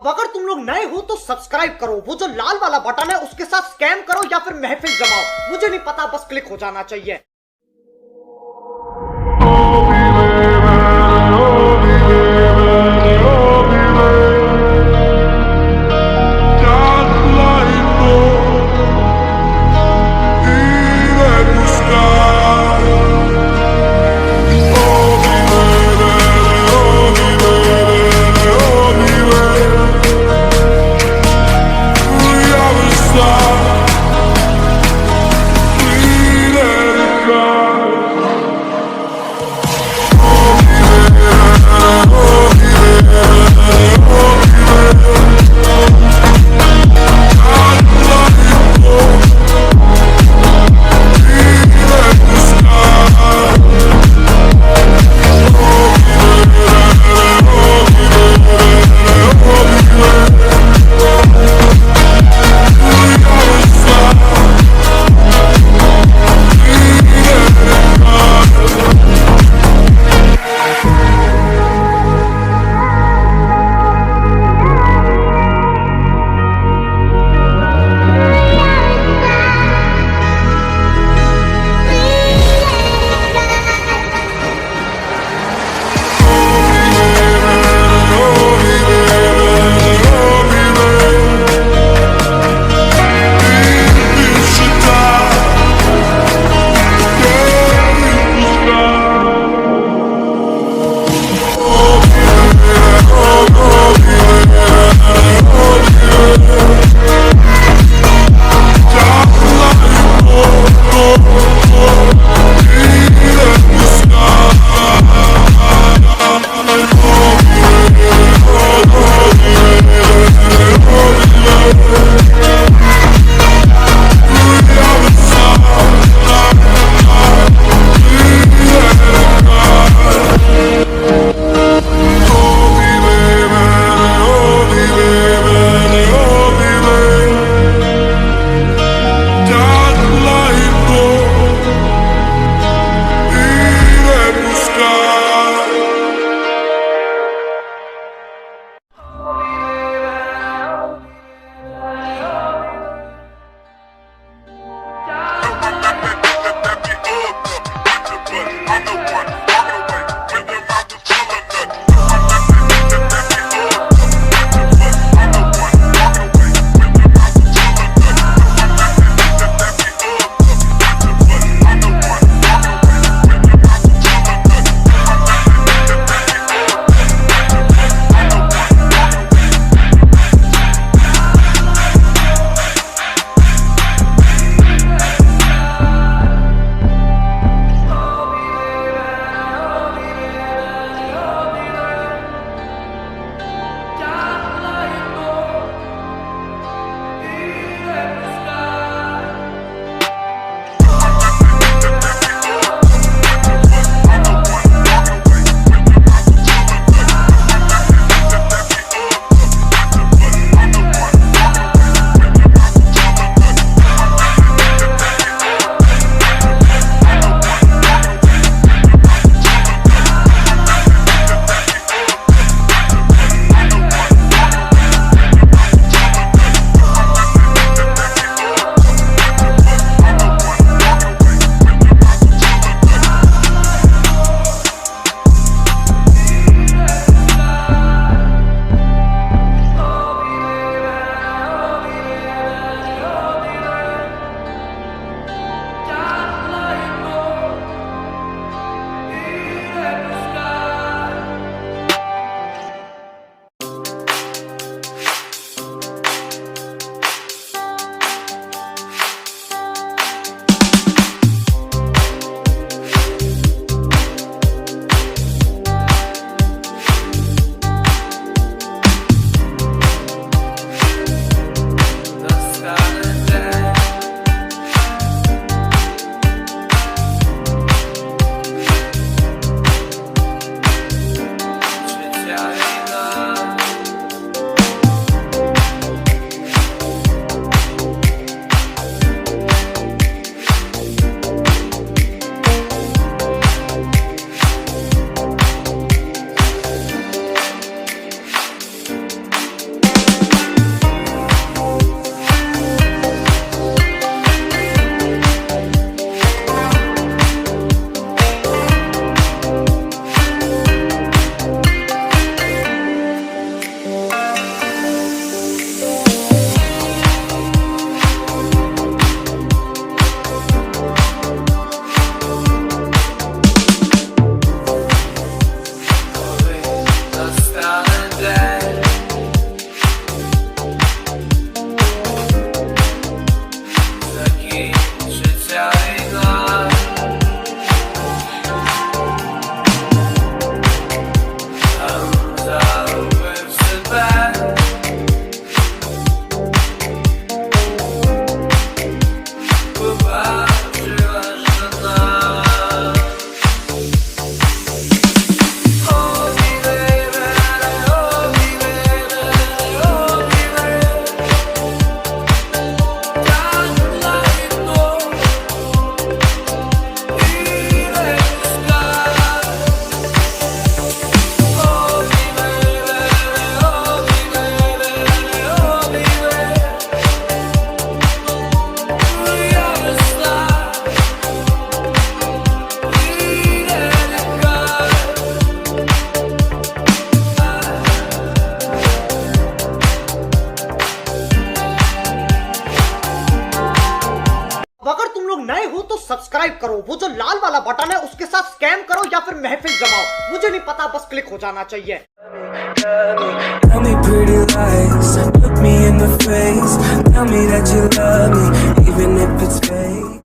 अगर तुम लोग नए हो तो सब्सक्राइब करो, वो जो लाल वाला बटन है उसके साथ स्कैम करो या फिर महफिल जमाओ, मुझे नहीं पता, बस क्लिक हो जाना चाहिए। वो जो लाल वाला बटन है उसके साथ स्कैम करो या फिर महफिल जमाओ, मुझे नहीं पता, बस क्लिक हो जाना चाहिए। Tell me pretty lies, look me in the face, tell me that you love me, even if it's fake.